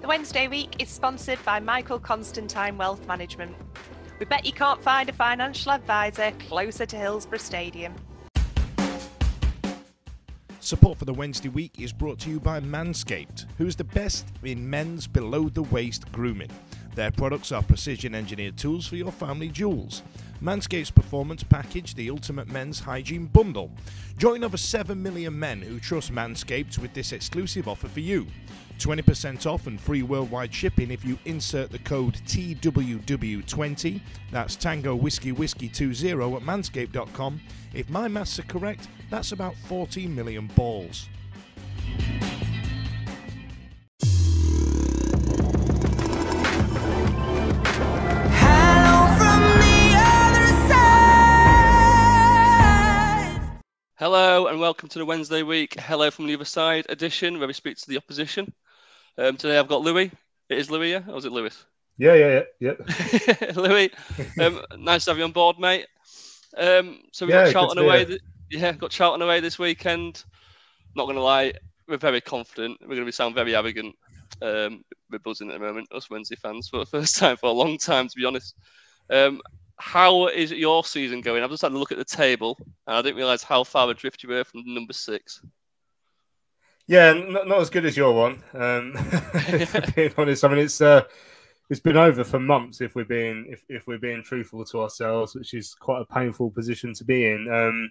The Wednesday week is sponsored by Michael Constantine Wealth Management. We bet you can't find a financial advisor closer to Hillsborough Stadium. Support for the Wednesday week is brought to you by Manscaped, who is the best in men's below-the-waist grooming. Their products are precision-engineered tools for your family jewels. Manscaped's Performance Package, the ultimate men's hygiene bundle. Join over 7 million men who trust Manscaped with this exclusive offer for you. 20% off and free worldwide shipping if you insert the code TWW20. That's Tango Whiskey Whiskey 20 at manscaped.com. If my maths are correct, that's about 14 million balls. Hello and welcome to the Wednesday week Hello from the Other Side edition where we speak to the opposition. Today I've got Louis. It is Louis, yeah? Or is it Lewis? Yeah. Louis, nice to have you on board, mate. So we've got Charlton away. Got Charlton away this weekend. Not going to lie, we're very confident. We're going to sound very arrogant. We're buzzing at the moment, us Wednesday fans, for the first time for a long time, to be honest. How is your season going? I've just had a look at the table, and I didn't realise how far adrift you were from number 6. Yeah, not as good as your one. If being honest, I mean it's been over for months. If we're being truthful to ourselves, which is quite a painful position to be in.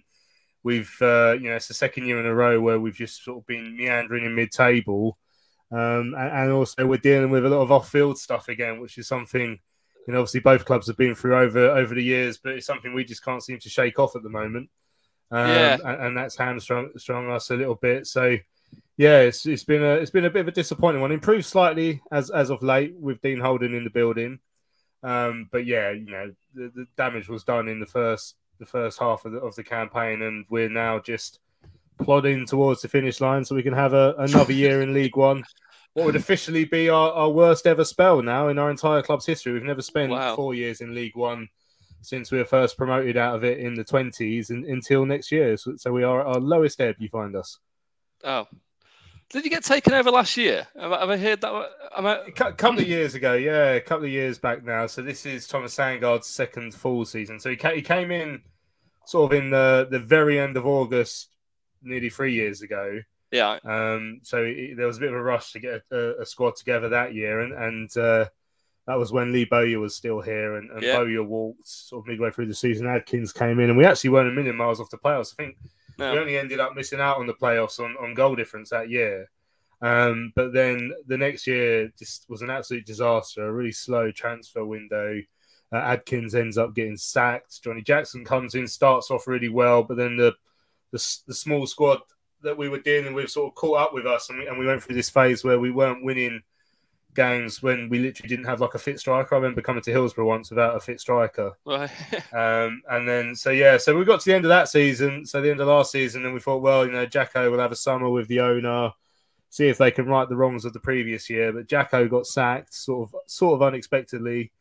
We've it's the second year in a row where we've just sort of been meandering in mid-table, and also we're dealing with a lot of off-field stuff again, which is something. Obviously both clubs have been through over the years, but it's something we just can't seem to shake off at the moment. And that's hamstrung us a little bit. So, yeah, it's been a bit of a disappointing one. Improved slightly as of late with Dean Holden in the building, but yeah, the damage was done in the first half of the campaign, and we're now just plodding towards the finish line so we can have another year in League One. What would officially be our worst ever spell now in our entire club's history. We've never spent 4 years in League One since we were first promoted out of it in the 20s until next year. So we are at our lowest ebb, you find us. Oh. Did you get taken over last year? Have I heard that? A couple of years ago, yeah. A couple of years back now. So this is Thomas Sandgaard's second full season. So he came in sort of in the very end of August, nearly 3 years ago. Yeah. So there was a bit of a rush to get a squad together that year, and that was when Lee Bowyer was still here, and Bowyer walked sort of midway through the season. Adkins came in, and we actually weren't a million miles off the playoffs. I think we only ended up missing out on the playoffs on goal difference that year. But then the next year just was an absolute disaster, a really slow transfer window. Adkins ends up getting sacked. Johnny Jackson comes in, starts off really well, but then the small squad that we were dealing with sort of caught up with us, and we went through this phase where we weren't winning games when we literally didn't have like a fit striker. I remember coming to Hillsborough once without a fit striker. Right. And then, so we got to the end of that season, so the end of last season, and we thought, well, Jacko will have a summer with the owner, see if they can right the wrongs of the previous year. But Jacko got sacked sort of unexpectedly.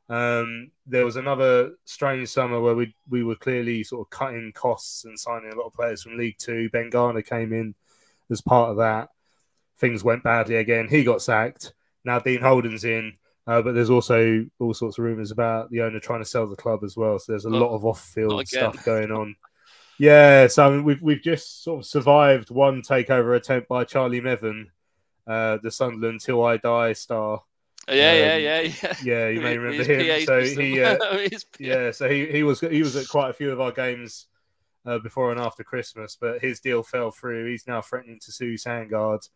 There was another strange summer where we were clearly sort of cutting costs and signing a lot of players from League Two. Ben Garner came in as part of that. Things went badly again. He got sacked. Now Dean Holden's in, but there's also all sorts of rumours about the owner trying to sell the club as well. So there's a lot of off-field stuff going on. Yeah, so I mean, we've just sort of survived one takeover attempt by Charlie Mevin, the Sunderland Till I Die star. Yeah. Yeah, you may remember him. So he was at quite a few of our games before and after Christmas, but his deal fell through. He's now threatening to sue Sandgaard.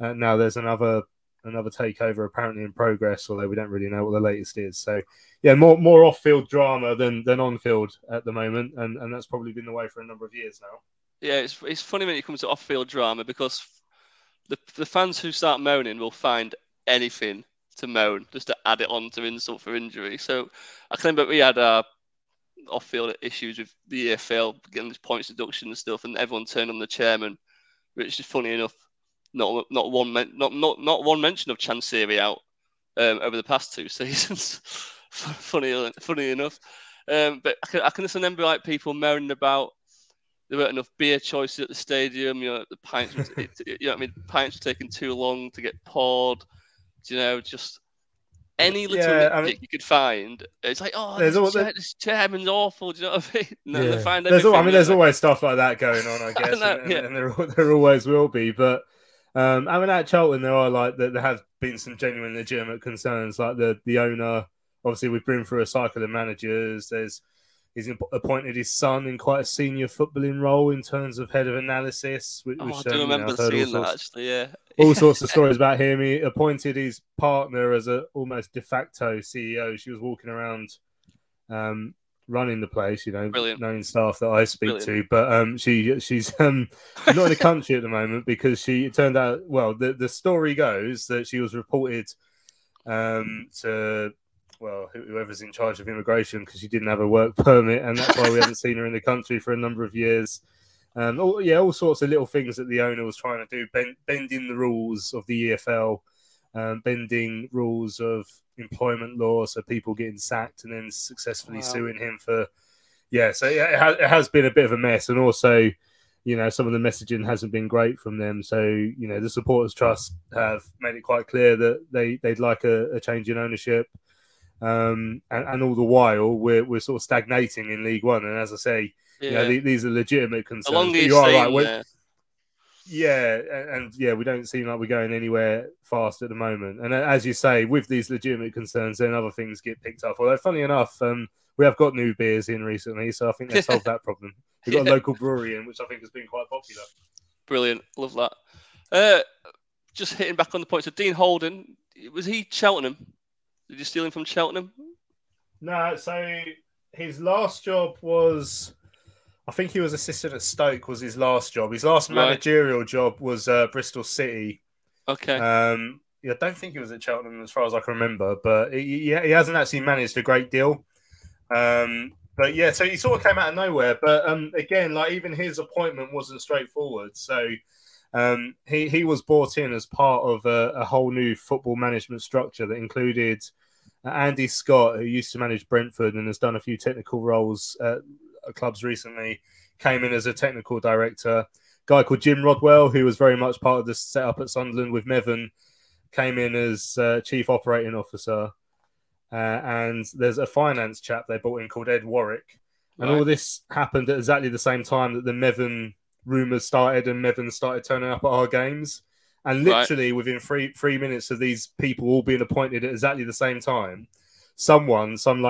Now there's another takeover apparently in progress, although we don't really know what the latest is. So yeah, more off-field drama than on-field at the moment, and that's probably been the way for a number of years now. Yeah, it's funny when it comes to off-field drama because the fans who start moaning will find anything to moan just to add it on to insult for injury. So I can remember we had our off-field issues with the EFL getting this points deduction and stuff, and everyone turned on the chairman, which is funny enough. Not one mention of Chansiri out over the past 2 seasons. funny enough. But I can just remember like people moaning about there weren't enough beer choices at the stadium. The pints, pints were taking too long to get poured. just any little nitpick you could find. It's like, this chairman's awful. Do you know what I mean? And they find everything. There's always stuff like that going on, I guess, and there always will be. But at Charlton, there have been some genuine, legitimate concerns, like the owner. Obviously, we've been through a cycle of managers. He's appointed his son in quite a senior footballing role in terms of head of analysis. Which I do remember seeing that, actually, yeah. All sorts of stories about him. He appointed his partner as a almost de facto CEO. She was walking around running the place, Brilliant. knowing staff that I speak to. But she's not in the country at the moment because it turned out, well, the story goes that she was reported to... well, whoever's in charge of immigration, because she didn't have a work permit, and that's why we haven't seen her in the country for a number of years. All sorts of little things that the owner was trying to do, bending the rules of the EFL, bending rules of employment law, so people getting sacked and then successfully suing him for... So it has been a bit of a mess, and also, some of the messaging hasn't been great from them. So, the Supporters Trust have made it quite clear that they'd like a change in ownership. And all the while we're sort of stagnating in League One, and as I say, these are legitimate concerns. Along the right, we don't seem like we're going anywhere fast at the moment. And as you say, with these legitimate concerns, then other things get picked up. Although, funny enough, we have got new beers in recently, so I think they solved that problem. We've got a local brewery in, which I think has been quite popular. Brilliant, love that. Just hitting back on the point. So Dean Holden, was he Cheltenham? Did you steal him from Cheltenham? No, so his last job was... I think he was assistant at Stoke was his last job. His last managerial job was Bristol City. Okay. I don't think he was at Cheltenham as far as I can remember, but he hasn't actually managed a great deal. So he sort of came out of nowhere. But again, even his appointment wasn't straightforward. So he was brought in as part of a whole new football management structure that included Andy Scott, who used to manage Brentford and has done a few technical roles at clubs recently, came in as a technical director. A guy called Jim Rodwell, who was very much part of the setup at Sunderland with Mevin, came in as chief operating officer. And there's a finance chap they brought in called Ed Warwick. And all this happened at exactly the same time that the Mevin rumours started and Mevin started turning up at our games. And literally within three minutes of these people all being appointed at exactly the same time, some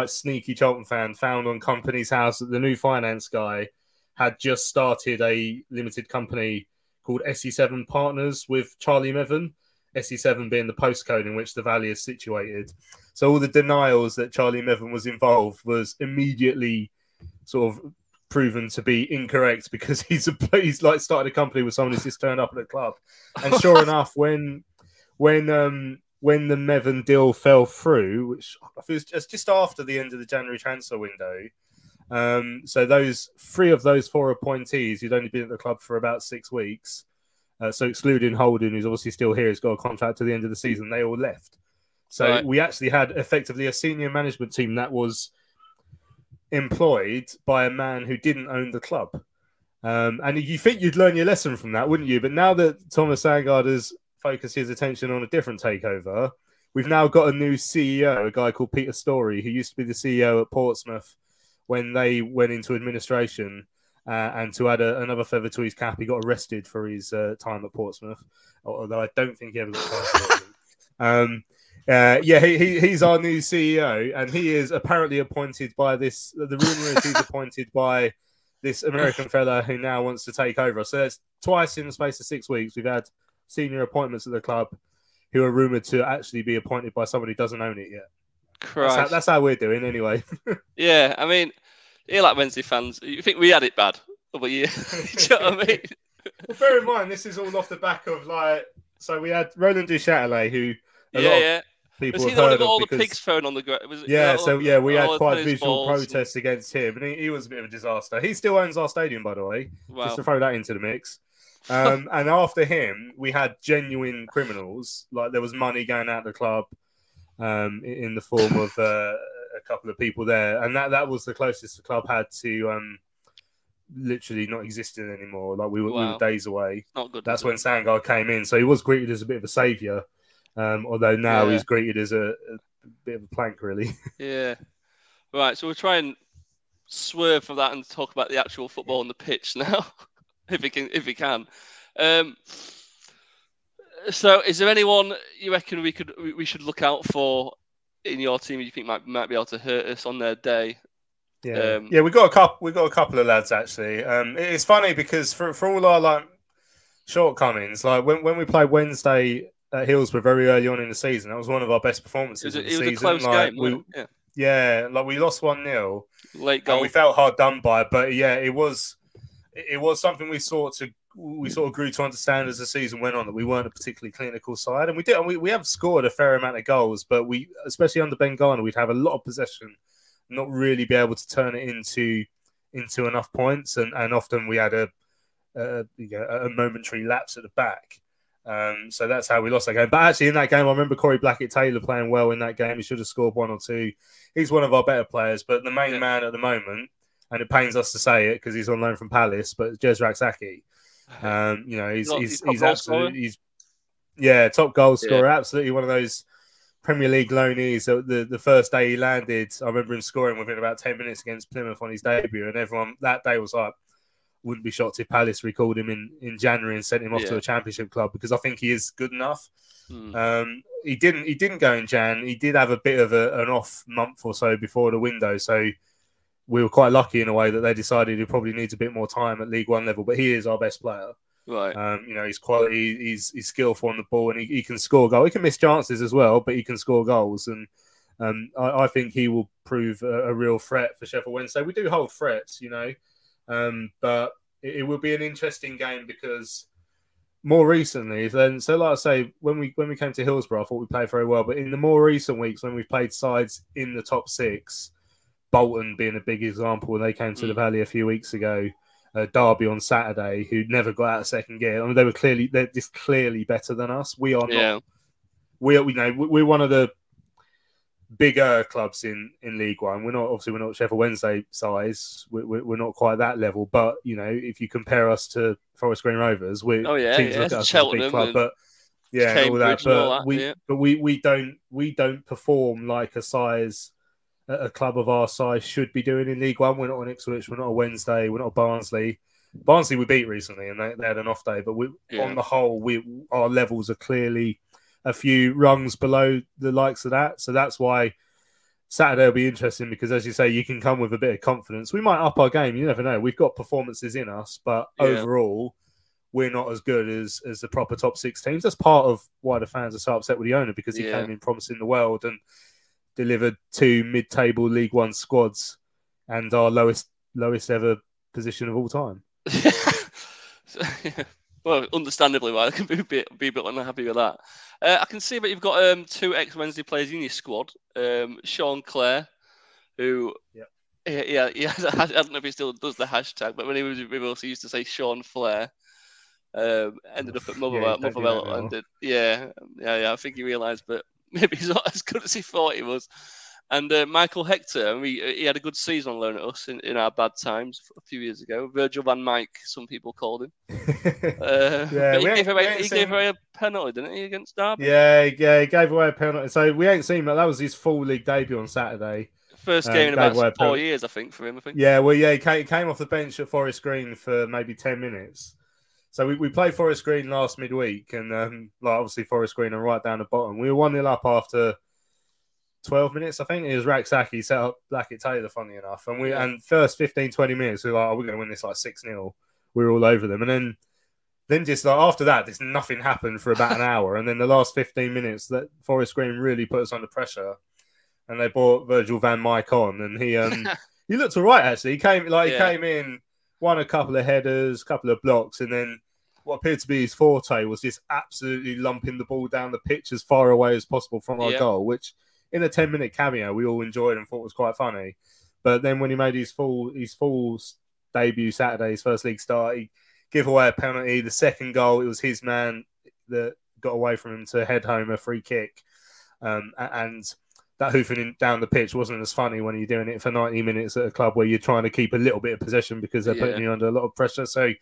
sneaky Charlton fan found on Company's House that the new finance guy had just started a limited company called SE7 Partners with Charlie Mevin, SE7 being the postcode in which the valley is situated. So all the denials that Charlie Mevin was involved was immediately sort of proven to be incorrect because he's started a company with someone who's just turned up at the club. And sure enough, when the Mevin deal fell through, which I think was just after the end of the January transfer window, so those three of those four appointees who'd only been at the club for about 6 weeks, so excluding Holden, who's obviously still here, has got a contract to the end of the season, they all left. So we actually had effectively a senior management team that was employed by a man who didn't own the club. And you think you'd learn your lesson from that, wouldn't you? But now that Thomas Sandgaard has focused his attention on a different takeover, we've now got a new CEO, a guy called Peter Storey, who used to be the CEO at Portsmouth when they went into administration. And to add another feather to his cap, he got arrested for his time at Portsmouth, although I don't think he ever got arrested. He's our new CEO, and he is apparently appointed by this. The rumor is he's appointed by this American fella who now wants to take over. So it's twice in the space of 6 weeks we've had senior appointments at the club who are rumored to actually be appointed by somebody who doesn't own it yet. That's how we're doing, anyway. Yeah, I mean, you're like Wednesday fans. You think we had it bad? But you know what I mean? Well, bear in mind, this is all off the back of so we had Roland Duchâtelet, who a lot of people have heard of. All the pigs thrown on the ground. We had quite visual protests against him, and he was a bit of a disaster. He still owns our stadium, by the way, just to throw that into the mix. And after him, we had genuine criminals. Like there was money going out of the club in the form of a couple of people there, and that was the closest the club had to literally not existing anymore. Like we were days away. Not good. That's when Sandgaard came in, so he was greeted as a bit of a saviour. Although now he's greeted as a bit of a plank, really. Yeah. Right, so we'll try and swerve from that and talk about the actual football on the pitch now, if we can. So, is there anyone you reckon we should look out for in your team you think might be able to hurt us on their day? Yeah, we got a couple of lads actually. It's funny because for all our shortcomings, when we played Wednesday at Hillsborough very early on in the season, that was one of our best performances of the season. It was a close game. We lost 1-0. Late goal. And we felt hard done by, but it was something we sort of grew to understand as the season went on, that we weren't a particularly clinical side, and we have scored a fair amount of goals, but we, especially under Ben Garner, we'd have a lot of possession, not really be able to turn it into enough points, and often we had a momentary lapse at the back. So that's how we lost that game. But actually, in that game, I remember Corey Blackett-Taylor playing well in that game. He should have scored 1 or 2. He's one of our better players, but the main man at the moment, and it pains us to say it because he's on loan from Palace, but Jez Raksaki. He's absolutely top goal scorer. Absolutely one of those Premier League loanees. The first day he landed, I remember him scoring within about 10 minutes against Plymouth on his debut, and everyone that day was like, wouldn't be shocked if Palace recalled him in January and sent him off to a Championship club, because I think he is good enough. He didn't go in Jan. He did have a bit of an off month or so before the window, so we were quite lucky in a way that they decided he probably needs a bit more time at League One level. But he is our best player. Right. He's quality. He's skillful on the ball, and he can score goals. He can miss chances as well, but he can score goals. And I think he will prove a real threat for Sheffield Wednesday. We do hold threats, but it will be an interesting game because more recently, so like I say, when we came to Hillsborough, I thought we played very well. But in the more recent weeks, when we've played sides in the top 6, Bolton being a big example, when they came to the Valley a few weeks ago, Derby on Saturday, who never got out of second gear. I mean, they're just clearly better than us. We are not. We're one of the bigger clubs in League One. We're not Sheffield Wednesday size. We're not quite that level. But if you compare us to Forest Green Rovers, teams look at us as a big club. But and all that. But we don't perform like a club of our size should be doing in League One. We're not an Ipswich. We're not a Wednesday. We're not a Barnsley. Barnsley we beat recently, and they had an off day. But on the whole, our levels are clearly a few rungs below the likes of that. So that's why Saturday will be interesting, because, as you say, you can come with a bit of confidence. We might up our game. You never know. We've got performances in us, but overall, we're not as good as the proper top 6 teams. That's part of why the fans are so upset with the owner, because he came in promising the world and delivered 2 mid-table League One squads and our lowest ever position of all time. Well, understandably why I can be a bit unhappy with that. I can see that you've got 2 ex-Wednesday players in your squad. Sean Clare, who, I don't know if he still does the hashtag, but when he was with us, he used to say Sean Flair. Ended up at Motherwell and did. I think he realised, but maybe he's not as good as he thought he was. And Michael Hector, he had a good season on loan at us in our bad times a few years ago. Virgil van Mike, some people called him. He gave away a penalty, didn't he, against Derby? Yeah, he gave away a penalty. So we ain't seen that. That was his full league debut on Saturday. First game in about 4 years, I think, for him. He came off the bench at Forest Green for maybe 10 minutes. So we played Forest Green last midweek, and obviously Forest Green are right down the bottom. We were 1-0 up after 12 minutes, I think. It was Raksaki set up Blackett-Taylor, funny enough. And first 15, 20 minutes, we were like, we're going to win this 6-0. We were all over them. And then just after that, just nothing happened for about an hour. And then the last 15 minutes, that Forest Green really put us under pressure. And they brought Virgil van Mike on. And he he looked all right, actually. He came in, won a couple of headers, couple of blocks, and then what appeared to be his forte was just absolutely lumping the ball down the pitch as far away as possible from our goal, which in a 10-minute cameo we all enjoyed and thought was quite funny. But then when he made his full debut Saturday, his first league start, he gave away a penalty. The second goal, it was his man that got away from him to head home a free kick. And that hoofing down the pitch wasn't as funny when you're doing it for 90 minutes at a club where you're trying to keep a little bit of possession because they're putting you under a lot of pressure. So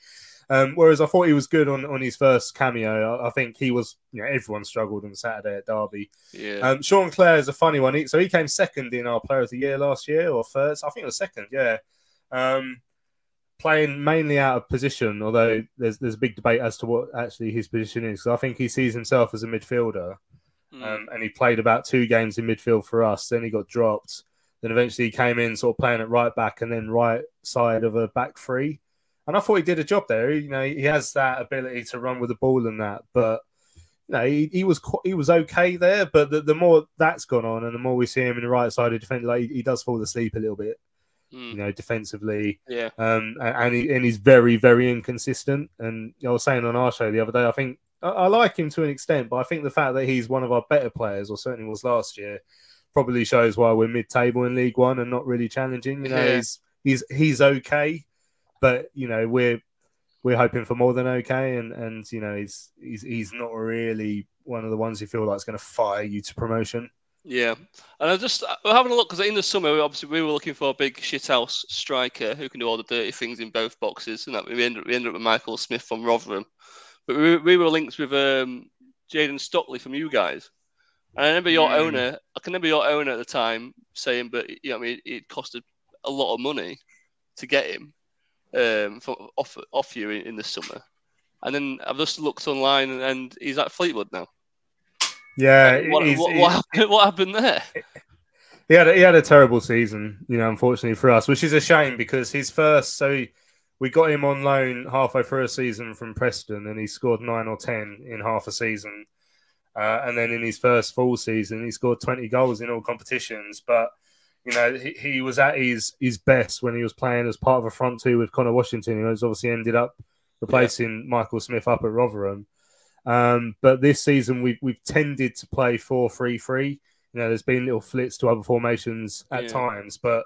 Whereas I thought he was good on his first cameo. I think he was, everyone struggled on Saturday at Derby. Yeah. Sean Clare is a funny one. So he came second in our Player of the Year last year, or third. I think it was second, yeah. Playing mainly out of position, although there's a big debate as to what actually his position is. So I think he sees himself as a midfielder. And he played about 2 games in midfield for us. Then he got dropped. Then eventually he came in sort of playing at right back and then right side of a back 3. And I thought he did a job there. He has that ability to run with the ball and that. But he was okay there. But the more that's gone on and the more we see him in the right side of defence, like he does fall asleep a little bit. Defensively. Yeah. And he's very, very inconsistent. And I was saying on our show the other day, I think I like him to an extent, but I think the fact that he's one of our better players, or certainly was last year, probably shows why we're mid-table in League One and not really challenging. He's okay, but we're hoping for more than okay, and he's not really one of the ones you feel like is going to fire you to promotion. Yeah, and we're having a look because in the summer, obviously, we were looking for a big shithouse striker who can do all the dirty things in both boxes, and that we ended up with Michael Smith from Rotherham. But we were linked with Jayden Stockley from you guys. And I remember your owner, at the time saying, but it costed a lot of money to get him off you in the summer. And then I've just looked online and he's at Fleetwood now. Yeah. What happened there? He had a terrible season, unfortunately for us, which is a shame because his first, we got him on loan halfway through a season from Preston and he scored 9 or 10 in half a season. And then in his first full season, he scored 20 goals in all competitions. But, he was at his best when he was playing as part of a front 2 with Connor Washington, who has obviously ended up replacing Michael Smith up at Rotherham. But this season, we've tended to play 4-3-3. There's been little flits to other formations at times, but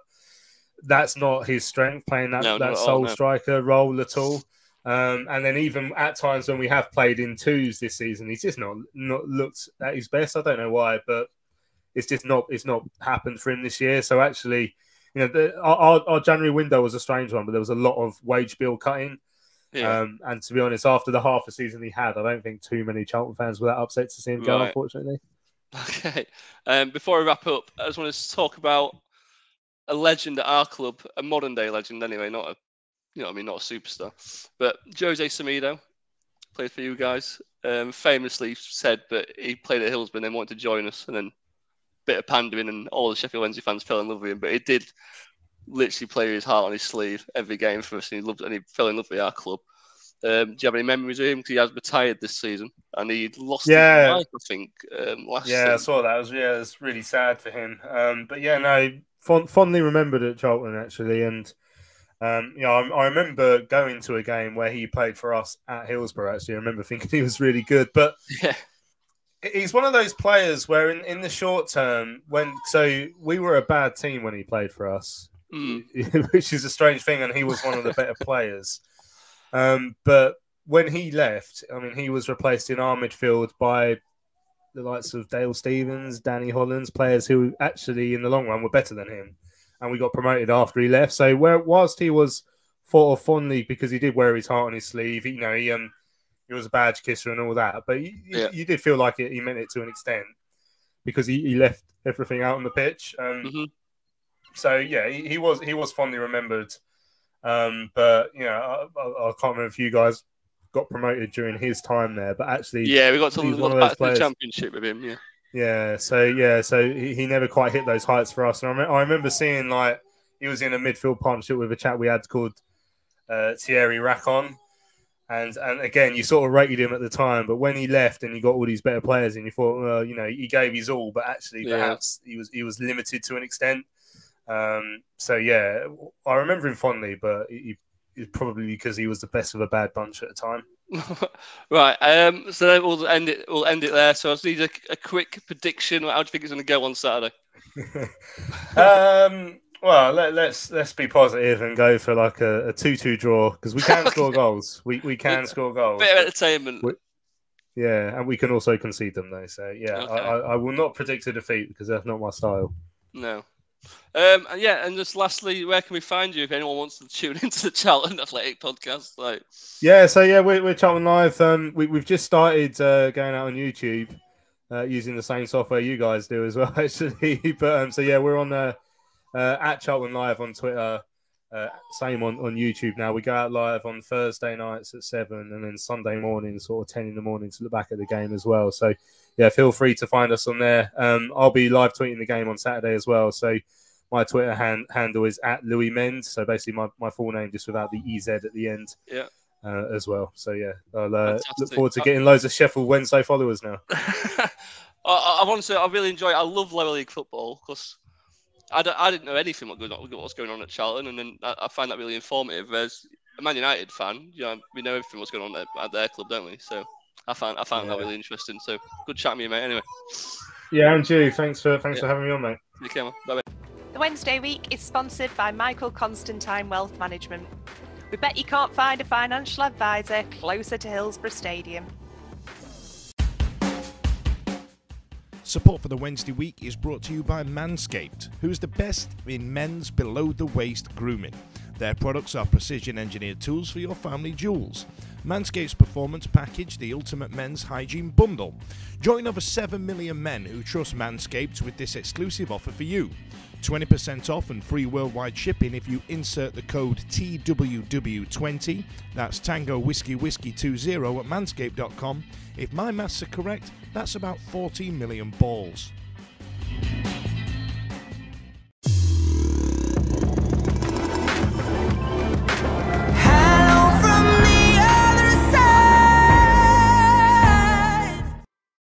that's not his strength, playing that sole striker role at all. And then even at times when we have played in 2s this season, he's just not looked at his best. I don't know why, but it's not happened for him this year. So actually, our January window was a strange one, but there was a lot of wage bill cutting. Yeah. And to be honest, after the half a season he had, I don't think too many Charlton fans were that upset to see him go, unfortunately. Okay. Before I wrap up, I just want to talk about a legend at our club, a modern day legend anyway, not a superstar. But Jose Semedo played for you guys. Famously said that he played at Hillsborough and then wanted to join us, and then a bit of pandering and all the Sheffield Wednesday fans fell in love with him. But he did literally play his heart on his sleeve every game for us, and he fell in love with our club. Do you have any memories of him? Because he has retired this season, and he lost his life, I think, last season. I saw that. It was really sad for him. Fondly remembered at Charlton, actually. And, I remember going to a game where he played for us at Hillsborough, actually. I remember thinking he was really good. But he's one of those players where in the short term, we were a bad team when he played for us, which is a strange thing. And he was one of the better players. But when he left, he was replaced in our midfield by the likes of Dale Stevens, Danny Hollands, players who actually in the long run were better than him. And we got promoted after he left. So whilst he was thought of fondly because he did wear his heart on his sleeve, he was a badge kisser and all that. But you did feel like he meant it to an extent because he left everything out on the pitch. So he was fondly remembered. But I can't remember if you guys got promoted during his time there, but actually, we got to look back to the championship with him. So he never quite hit those heights for us. And I remember seeing he was in a midfield partnership with a chap we had called Thierry Racon, and again you sort of rated him at the time, but when he left and you got all these better players, and you thought, well, he gave his all, but actually perhaps he was limited to an extent. I remember him fondly, but it's probably because he was the best of a bad bunch at the time. Right. So then we'll end it there. So I just need a quick prediction. How do you think it's going to go on Saturday? Well, let's be positive and go for a 2-2 draw because we can score goals. We can score goals. Bit of entertainment. And we can also concede them though. So okay. I will not predict a defeat because that's not my style. No. And yeah, and just lastly, where can we find you if anyone wants to tune into the Charlton Athletic podcast? Like, we're Charlton Live. We've just started going out on YouTube using the same software you guys do as well, actually. But we're on at Charlton Live on Twitter. Same on YouTube now. We go out live on Thursday nights at 7 and then Sunday morning, sort of 10 in the morning to look back at the game as well. So yeah, feel free to find us on there. I'll be live tweeting the game on Saturday as well. So my Twitter handle is at Louis Mend. So basically my full name just without the EZ at the end. Yeah. As well. So yeah, I'll look forward to getting loads of Sheffield Wednesday followers now. I want to say I really enjoy it. I love lower league football because I didn't know anything what's going on at Charlton, and then I find that really informative. As a Man United fan, we know everything what's going on at their club, don't we? So I found that really interesting. So good chatting with you, mate. Anyway. Yeah, and you. Thanks for having me on, mate. You can. Bye. The Wednesday week is sponsored by Michael Constantine Wealth Management. We bet you can't find a financial advisor closer to Hillsborough Stadium. Support for the Wednesday week is brought to you by Manscaped, who is the best in men's below-the-waist grooming. Their products are precision-engineered tools for your family jewels. Manscaped's performance package, the ultimate men's hygiene bundle. Join over 7 million men who trust Manscaped with this exclusive offer for you. 20% off and free worldwide shipping if you insert the code TWW20. That's Tango Whiskey 20 at manscaped.com. If my maths are correct, that's about 14 million balls.